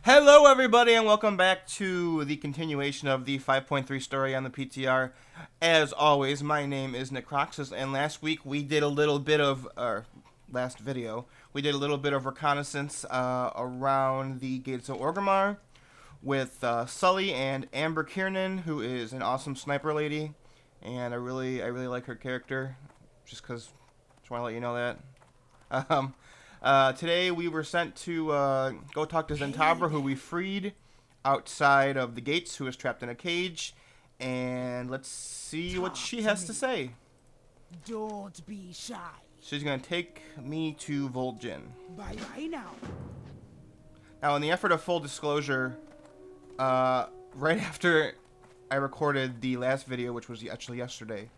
Hello, everybody, and welcome back to the continuation of the 5.3 story on the PTR. As always, my name is Necroxis, and last week we did a little bit of, last video, we did a little bit of reconnaissance around the gates of Orgrimmar with Sully and Amber Kiernan, who is an awesome sniper lady, and I really like her character, just because, just want to let you know that. Today we were sent to go talk to Zentabra, who we freed outside of the gates, who is trapped in a cage. And let's see what she has to say. Don't be shy. She's going to take me to Vol'jin. Bye-bye now. Now, in the effort of full disclosure, right after I recorded the last video, which was actually yesterday,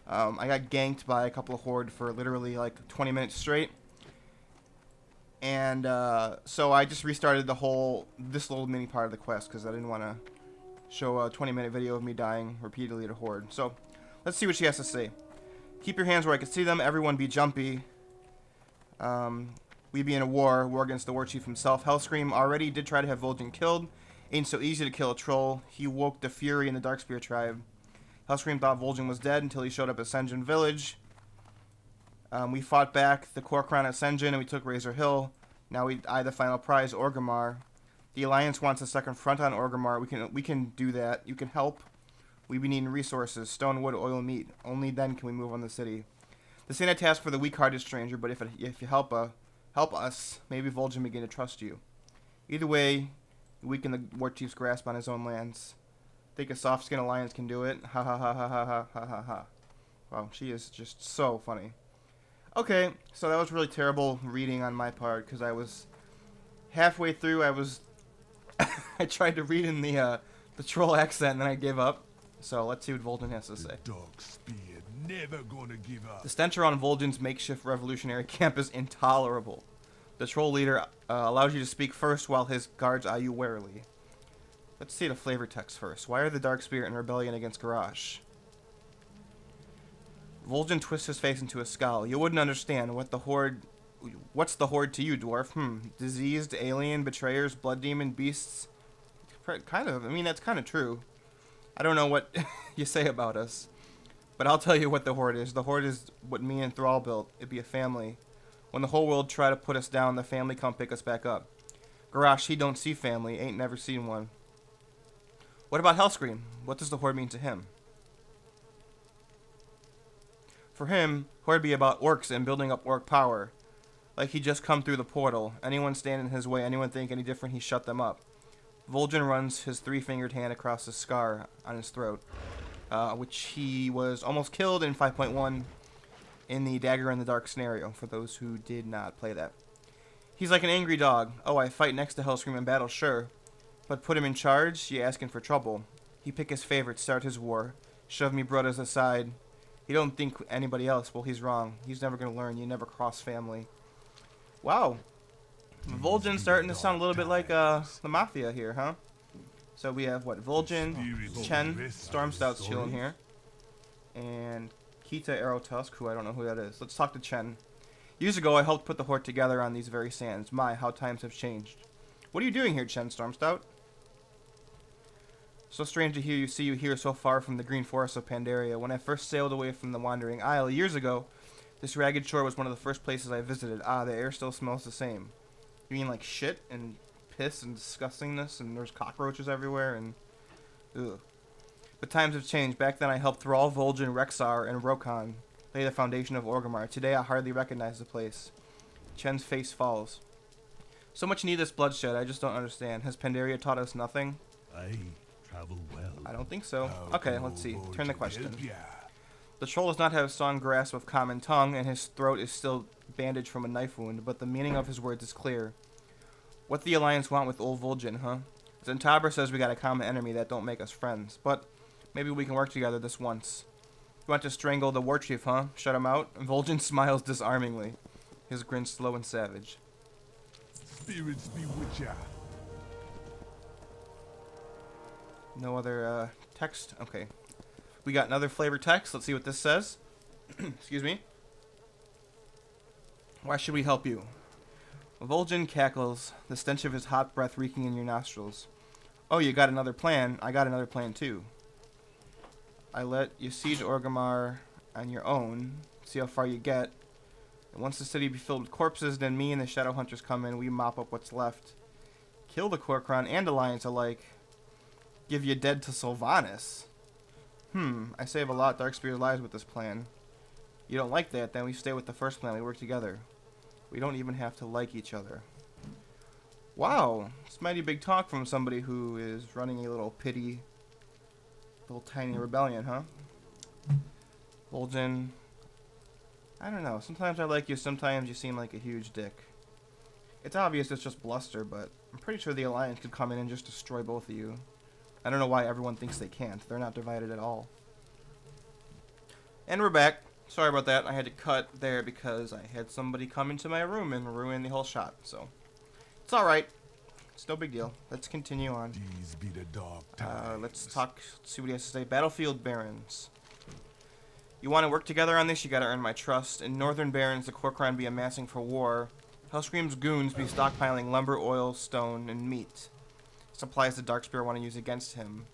I got ganked by a couple of Horde for literally like 20 minutes straight. And so I just restarted this little mini part of the quest because I didn't want to show a 20-minute video of me dying repeatedly to Horde. So let's see what she has to say. Keep your hands where I can see them. Everyone be jumpy. We be in a war against the war chief himself. Hellscream already did try to have Vol'jin killed. Ain't so easy to kill a troll. He woke the fury in the Darkspear tribe. Hellscream thought Vol'jin was dead until he showed up at Sen'jin village. We fought back the Core Crown at Sen'jin, and we took Razor Hill. Now we eye the final prize, Orgrimmar. The Alliance wants a second front on Orgrimmar. We can do that. You can help. We be needing resources, stone, wood, oil, meat. Only then can we move on the city. This ain't a task for the weak-hearted stranger, but if you help us, maybe Vol'jin begin to trust you. Either way, you weaken the war chief's grasp on his own lands. Think a soft-skinned Alliance can do it? Ha ha ha ha ha ha ha ha ha. Wow, she is just so funny. Okay, so that was really terrible reading on my part because I was halfway through. I tried to read in the troll accent and then I gave up. So let's see what Vol'jin has to say. Darkspear never gonna give up. The stench around Vol'jin's makeshift revolutionary camp is intolerable. The troll leader allows you to speak first while his guards eye you warily. Let's see the flavor text first. Why are the Darkspear in rebellion against Garrosh? Vol'jin twists his face into a scowl. You wouldn't understand what's the Horde to you, dwarf? Diseased, alien, betrayers, blood demon, beasts? Kind of. I mean, that's kind of true. I don't know what you say about us. But I'll tell you what the Horde is. The Horde is what me and Thrall built. It'd be a family. When the whole world try to put us down, the family come pick us back up. Garrosh, he don't see family. Ain't never seen one. What about Hellscream? What does the Horde mean to him? For him, Horde be about orcs and building up orc power. Like he just come through the portal. Anyone stand in his way, anyone think any different, he shut them up. Vol'jin runs his three-fingered hand across the scar on his throat, which he was almost killed in 5.1 in the Dagger in the Dark scenario, for those who did not play that. He's like an angry dog. Oh, I fight next to Hellscream in battle, sure. But put him in charge, you asking for trouble. He pick his favorites, start his war. Shove me brothers aside. He don't think anybody else. Well, he's wrong. He's never going to learn. You never cross family. Wow. Vol'jin's starting to sound a little bit like the Mafia here, huh? So we have, what, Vol'jin, Chen, Stormstout's chilling here, and Kita Aerotusk, who I don't know who that is. Let's talk to Chen. Years ago, I helped put the Horde together on these very sands. My, how times have changed. What are you doing here, Chen, Stormstout? So strange to see you here so far from the green forests of Pandaria. When I first sailed away from the Wandering Isle years ago, this ragged shore was one of the first places I visited. Ah, the air still smells the same. You mean like shit and piss and disgustingness and there's cockroaches everywhere and... Ugh. But times have changed. Back then I helped Thrall, Vol'jin, Rexxar, and Rokan lay the foundation of Orgrimmar. Today I hardly recognize the place. Chen's face falls. So much needless bloodshed, I just don't understand. Has Pandaria taught us nothing? Aye. Travel well. I don't think so. Okay, let's see. Turn the question. Yeah. The troll does not have a strong grasp of common tongue, and his throat is still bandaged from a knife wound, but the meaning of his words is clear. What the Alliance want with old Vol'jin, huh? Zentabra says we got a common enemy that don't make us friends, but maybe we can work together this once. You want to strangle the war chief, huh? Shut him out? Vol'jin smiles disarmingly. His grin slow and savage. Spirits bewitch ya. No other text? Okay. We got another flavor text. Let's see what this says. Excuse me. Why should we help you? Vol'jin cackles, the stench of his hot breath reeking in your nostrils. Oh, you got another plan? I got another plan too. I let you siege Orgrimmar on your own, see how far you get. And once the city be filled with corpses, then me and the Shadow Hunters come in, we mop up what's left. Kill the Kor'kron and Alliance alike. Give you dead to Sylvanas. I save a lot Darkspear's lives with this plan. You don't like that, then we stay with the first plan, we work together. We don't even have to like each other. Wow, it's mighty big talk from somebody who is running a little tiny rebellion, huh? Vol'jin, I don't know. Sometimes I like you, sometimes you seem like a huge dick. It's obvious it's just bluster, but I'm pretty sure the Alliance could come in and just destroy both of you. I don't know why everyone thinks they can't. They're not divided at all. And we're back. Sorry about that. I had to cut there because I had somebody come into my room and ruin the whole shot. So it's alright. It's no big deal. Let's continue on. These be the dark times. Let's see what he has to say. Battlefield Barons. You want to work together on this, you gotta earn my trust. In Northern Barons, the Kor'kron be amassing for war. Hellscream's goons be stockpiling lumber, oil, stone, and meat. Supplies the Darkspear want to use against him.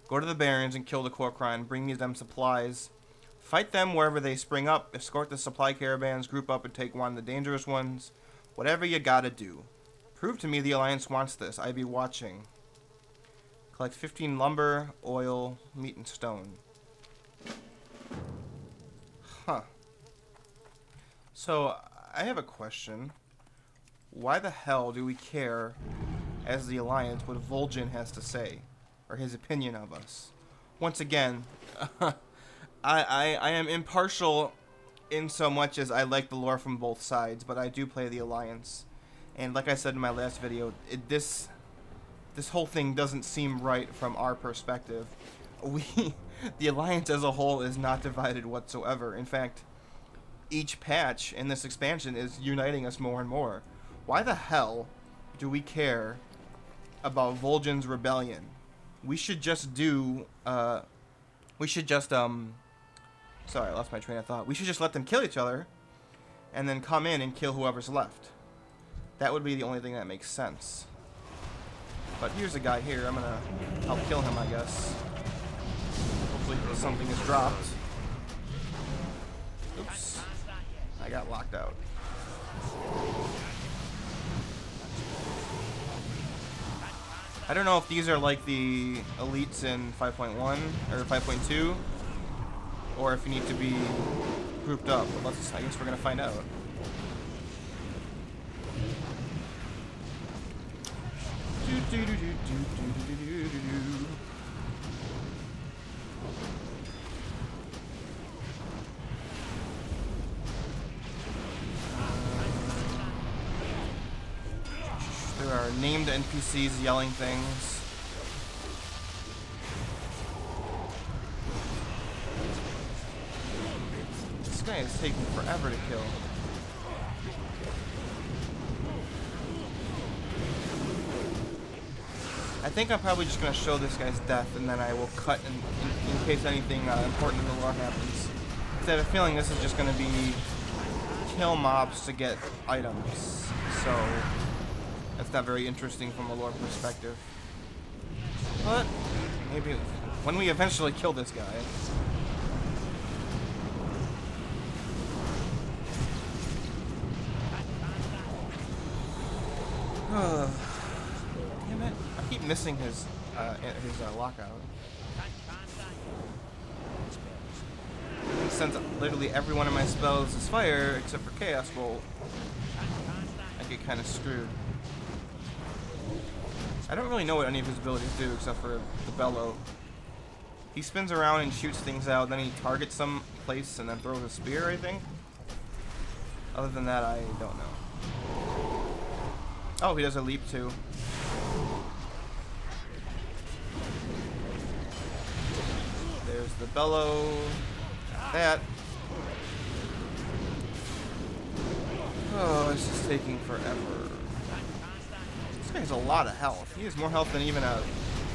Go to the Barons and kill the Kor'kron. Bring me them supplies. Fight them wherever they spring up. Escort the supply caravans. Group up and take one of the dangerous ones. Whatever you gotta do. Prove to me the Alliance wants this. I be watching. Collect 15 lumber, oil, meat, and stone. Huh. So, I have a question. Why the hell do we care, as the Alliance, what Vol'jin has to say? Or his opinion of us? Once again, I am impartial in so much as I like the lore from both sides, but I do play the Alliance. And like I said in my last video, this whole thing doesn't seem right from our perspective. The Alliance as a whole is not divided whatsoever. In fact, each patch in this expansion is uniting us more and more. Why the hell do we care about Vol'jin's rebellion? We should just sorry, I lost my train of thought. We should just let them kill each other and then come in and kill whoever's left. That would be the only thing that makes sense. But here's a guy here. I'm gonna help kill him, I guess. Hopefully something is dropped. Oops. I got locked out. I don't know if these are like the elites in 5.1 or 5.2, or if you need to be grouped up. But I guess we're gonna find out. There are named NPCs yelling things. This guy is taking forever to kill. I think I'm probably just going to show this guy's death, and then I will cut in case anything important in the lore happens. Because I have a feeling this is just going to be kill mobs to get items. So that's not very interesting from a lore perspective. But maybe when we eventually kill this guy. Damn it. I keep missing his lockout. Since literally every one of my spells is fire except for Chaos Bolt, I get kind of screwed. I don't really know what any of his abilities do except for the bellow. He spins around and shoots things out, then he targets some place and then throws a spear, I think. Other than that, I don't know. Oh, he does a leap too. There's the bellow. That. Oh, this is taking forever. This guy has a lot of health. He has more health than even a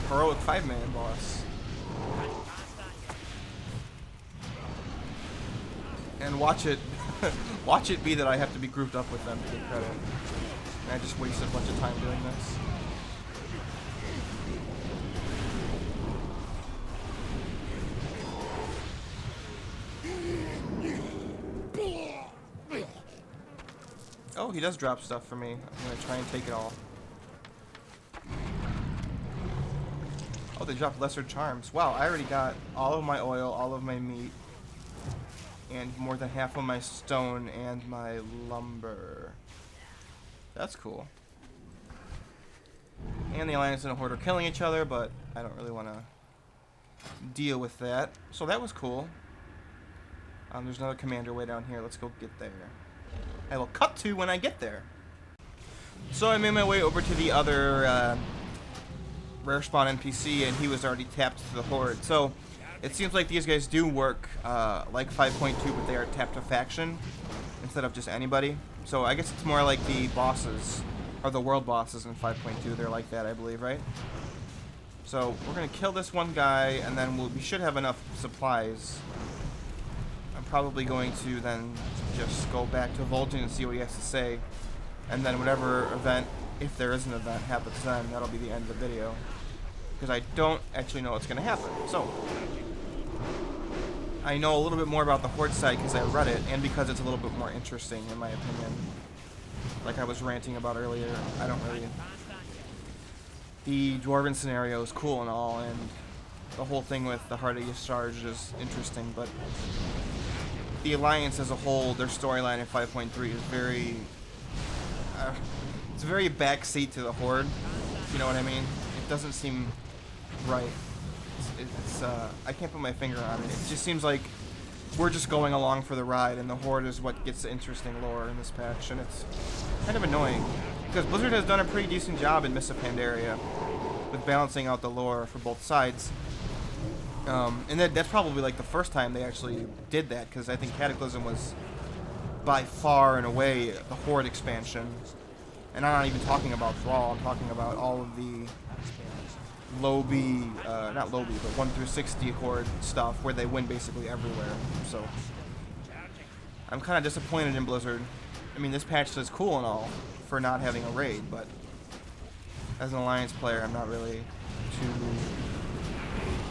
heroic 5-man boss. And watch it be that I have to be grouped up with them to get credit. And I just wasted a bunch of time doing this. Oh, he does drop stuff for me. I'm gonna try and take it all. Oh, they dropped lesser charms. Wow, I already got all of my oil, all of my meat, and more than half of my stone and my lumber. That's cool. And the Alliance and the Horde are killing each other, but I don't really want to deal with that. So that was cool. There's another commander way down here. Let's go get there. I will cut to when I get there. So I made my way over to the other rare spawn NPC, and he was already tapped to the Horde. So it seems like these guys do work like 5.2, but they are tapped to faction instead of just anybody. So I guess it's more like the bosses, or the world bosses in 5.2. They're like that, I believe, right? So we're going to kill this one guy, and then we should have enough supplies. I'm probably going to then just go back to Vol'jin and see what he has to say. And then whatever event, if there is an event, happens then, that'll be the end of the video. Because I don't actually know what's going to happen. So I know a little bit more about the Horde side because I read it, and because it's a little bit more interesting, in my opinion. Like I was ranting about earlier, I don't really... The Dwarven scenario is cool and all, and the whole thing with the Horde Rebellion is interesting, but the Alliance as a whole, their storyline in 5.3 is very... it's very backseat to the Horde, if you know what I mean? It doesn't seem right. I can't put my finger on it. It just seems like we're just going along for the ride, and the Horde is what gets the interesting lore in this patch, and it's kind of annoying. Because Blizzard has done a pretty decent job in Mists of Pandaria with balancing out the lore for both sides. And that's probably like the first time they actually did that, because I think Cataclysm was by far and away the Horde expansion. And I'm not even talking about Thrall, I'm talking about all of the not low B, but 1 through 60 Horde stuff where they win basically everywhere. So I'm kind of disappointed in Blizzard. I mean, this patch is cool and all for not having a raid, but as an Alliance player, I'm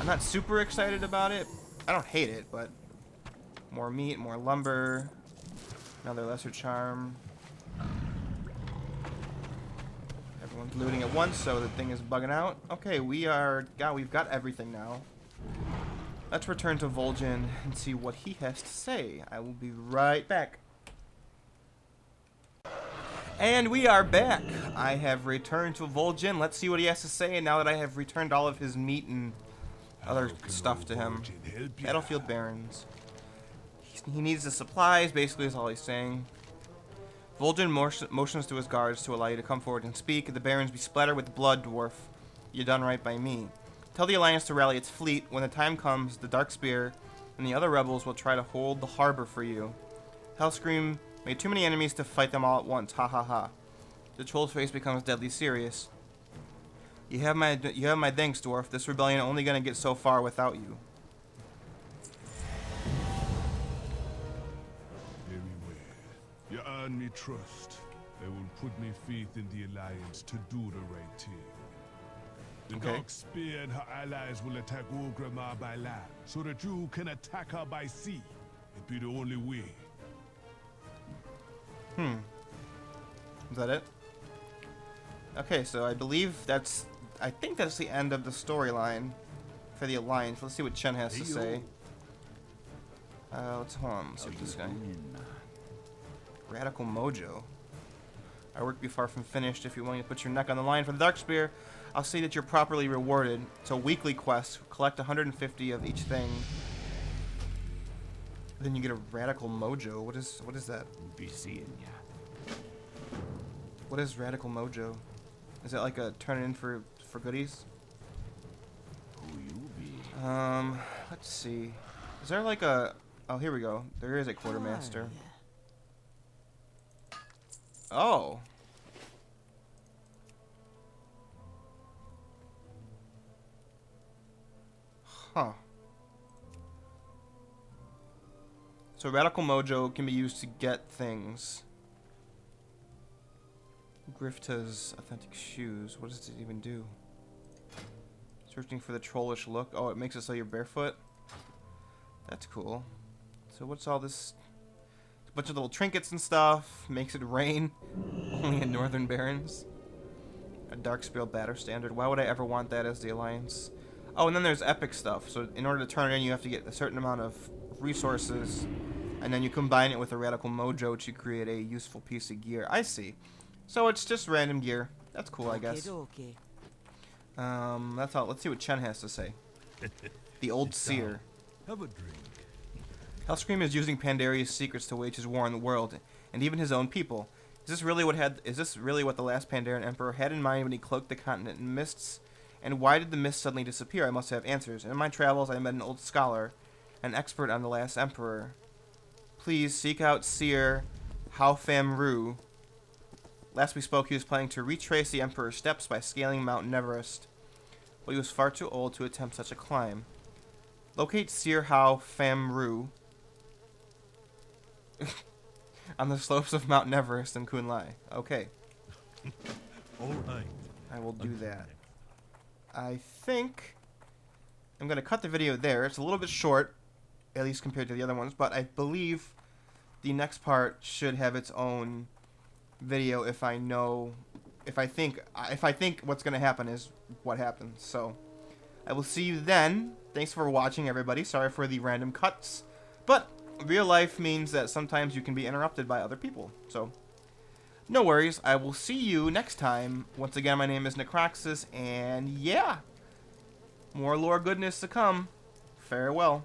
not super excited about it. I don't hate it, but more meat, more lumber, another lesser charm. Everyone's looting at once, so the thing is bugging out. Okay, we've got everything now. Let's return to Vol'jin and see what he has to say. I will be right back. And we are back. I have returned to Vol'jin. Let's see what he has to say now that I have returned all of his meat and other stuff to him. Battlefield Barons. He needs the supplies, basically is all he's saying. Vol'jin motions to his guards to allow you to come forward and speak. The Barons be splattered with blood, dwarf. You done right by me. Tell the Alliance to rally its fleet. When the time comes, the Dark Spear and the other rebels will try to hold the harbor for you. Hellscream made too many enemies to fight them all at once. Ha ha ha. The troll's face becomes deadly serious. You have my thanks, dwarf. This rebellion only gonna get so far without you. You earn me trust. They will put me faith in the Alliance to do the right thing. The Dark Spear and her allies will attack Orgrimmar by land, so that you can attack her by sea. It'd be the only way. Is that it? Okay, so I believe I think that's the end of the storyline for the Alliance. Let's see what Chen has to say. Let's see what this guy... Radical Mojo. Our work be far from finished. If you're willing to put your neck on the line for the Dark Spear, I'll say that you're properly rewarded. It's a weekly quest. Collect 150 of each thing. Then you get a Radical Mojo. What is that? Be seeing ya. What is Radical Mojo? Is that like a turn it in for goodies? Who you be? Let's see. Is there like a... Oh, here we go. There is a Quartermaster. Oh. Huh. So Radical Mojo can be used to get things. Grifta's authentic shoes. What does it even do? Searching for the trollish look. Oh, it makes it so you're barefoot. That's cool. So what's all this? A bunch of little trinkets and stuff. Makes it rain. Only in Northern Barrens. A Darkspear Batter Standard. Why would I ever want that as the Alliance? Oh, and then there's epic stuff. So in order to turn it in, you have to get a certain amount of resources. And then you combine it with a Radical Mojo to create a useful piece of gear. I see. So it's just random gear. That's cool, I guess. Okay. That's all. Let's see what Chen has to say. The Old Seer. Have a drink. Hellscream is using Pandaria's secrets to wage his war on the world, and even his own people. Is this really what the last Pandaren Emperor had in mind when he cloaked the continent in mists? And why did the mists suddenly disappear? I must have answers. In my travels, I met an old scholar, an expert on the last Emperor. Please seek out Seer Hao Fam Ru. Last we spoke, he was planning to retrace the Emperor's steps by scaling Mount Everest, but he was far too old to attempt such a climb. Locate Seer Hao Fam Ru on the slopes of Mount Everest in Kunlai. Okay. All right. I will do that. I think I'm going to cut the video there. It's a little bit short, at least compared to the other ones, but I believe the next part should have its own video if I think what's going to happen is what happens. So I will see you then. Thanks for watching, everybody. Sorry for the random cuts, but real life means that sometimes you can be interrupted by other people. So no worries. I will see you next time. Once again, my name is Necroxis, and yeah, more lore goodness to come. Farewell.